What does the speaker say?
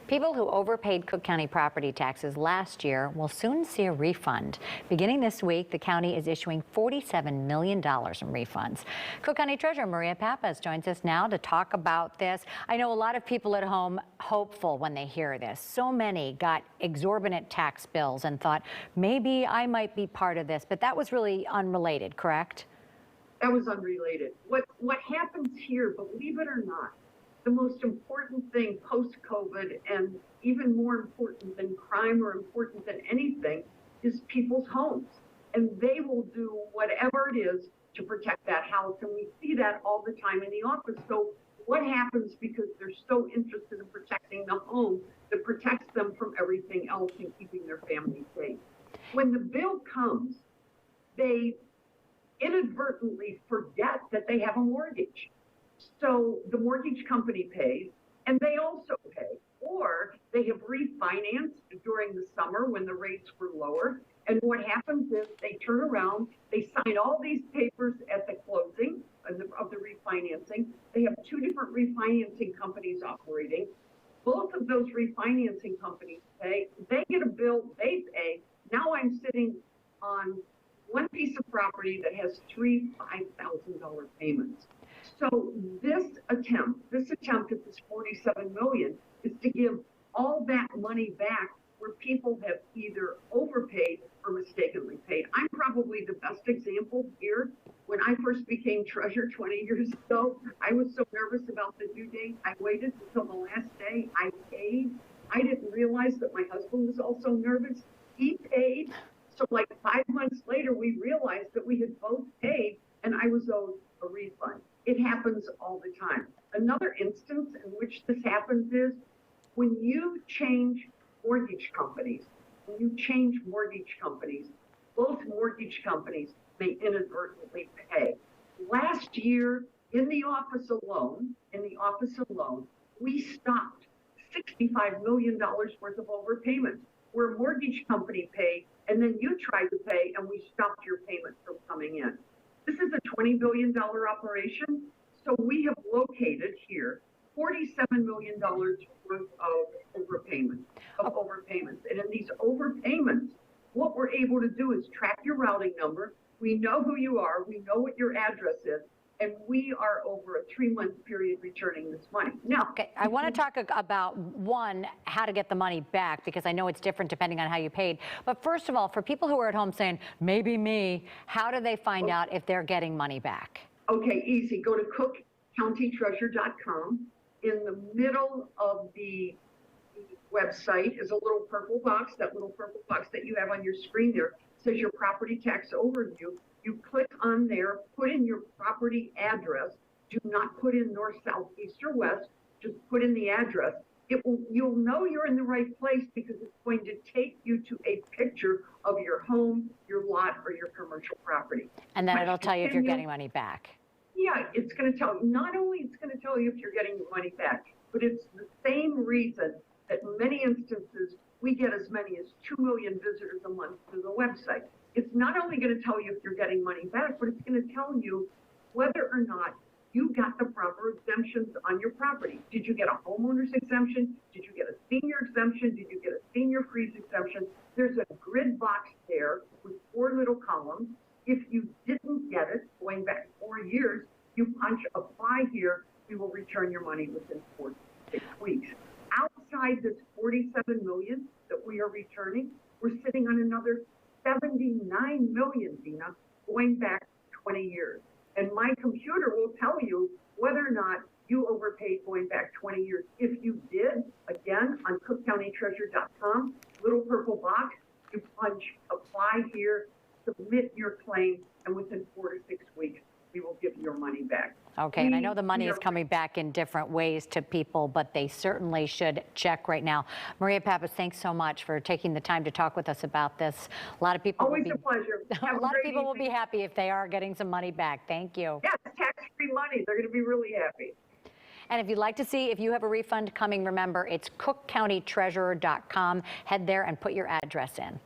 People who overpaid Cook County property taxes last year will soon see a refund. Beginning this week, the county is issuing $47 million in refunds. Cook County Treasurer Maria Pappas joins us now to talk about this. I know a lot of people at home hopeful when they hear this. So many got exorbitant tax bills and thought, maybe I might be part of this, but that was really unrelated, correct? That was unrelated. What happens here, believe it or not, the most important thing post-COVID, and even more important than crime or important than anything, is people's homes. And they will do whatever it is to protect that house. And we see that all the time in the office. So what happens, because they're so interested in protecting the home, that protects them from everything else and keeping their family safe? When the bill comes, they inadvertently forget that they have a mortgage. So the mortgage company pays, and they also pay, or they have refinanced during the summer when the rates were lower. And what happens is they turn around, they sign all these papers at the closing of the refinancing. They have two different refinancing companies operating. Both of those refinancing companies pay. They get a bill, they pay. Now I'm sitting on one piece of property that has three $5,000 payments. So this attempt at this $47 million is to give all that money back where people have either overpaid or mistakenly paid. I'm probably the best example here. When I first became treasurer 20 years ago, I was so nervous about the due date. I waited until the last day. I paid. I didn't realize that my husband was also nervous. He paid. So like 5 months later, we realized that we had both paid and I was owed a refund. It happens all the time. Another instance in which this happens is when you change mortgage companies. Both mortgage companies may inadvertently pay. Last year, in the office alone, we stopped $65 million worth of overpayments, where a mortgage company paid, and then you tried to pay, and we stopped your payment from coming in. This is a $20 billion operation, so we have located here $47 million worth of overpayments. And in these overpayments, what we're able to do is track your routing number. We know who you are. We know what your address is. And we are over a 3-month period returning this money. Now, okay, I want to talk about, one, how to get the money back, because I know it's different depending on how you paid. But first of all, for people who are at home saying, maybe me, how do they find out if they're getting money back? Okay, easy. Go to cookcountytreasure.com. In the middle of the website is a little purple box. That little purple box that you have on your screen there says your property tax overview. You click on there, put in your property address. Do not put in north, south, east, or west. Just put in the address. You'll know you're in the right place because it's going to take you to a picture of your home, your lot, or your commercial property. And then it'll tell you if you're getting money back. Yeah, it's going to tell you. Not only it's going to tell you if you're getting your money back, but it's the same reason that in many instances we get as many as 2 million visitors a month to the website. It's not only going to tell you if you're getting money back, but it's going to tell you whether or not you got the proper exemptions on your property. Did you get a homeowner's exemption? Did you get a senior exemption? Did you get a senior freeze exemption? There's a grid box there with 4 little columns. If you didn't get it, going back 4 years, you punch apply here, you will return your money within 4 to 6 weeks. Outside this $47 million that we are returning, we're sitting on another $79 million, Dina, going back 20 years. And my computer will tell you whether or not you overpaid going back 20 years. If you did, again, on cookcountytreasure.com, little purple box, you punch apply here, submit your claim, and within 4 to 6 weeks, we will give your money back. Okay, and I know the money is coming back in different ways to people, but they certainly should check right now. Maria Pappas, thanks so much for taking the time to talk with us about this. A lot of people always a pleasure. A lot of people will be happy if they are getting some money back. Thank you. Yes, tax-free money. They're going to be really happy. And if you'd like to see if you have a refund coming, remember, it's cookcountytreasurer.com. Head there and put your address in.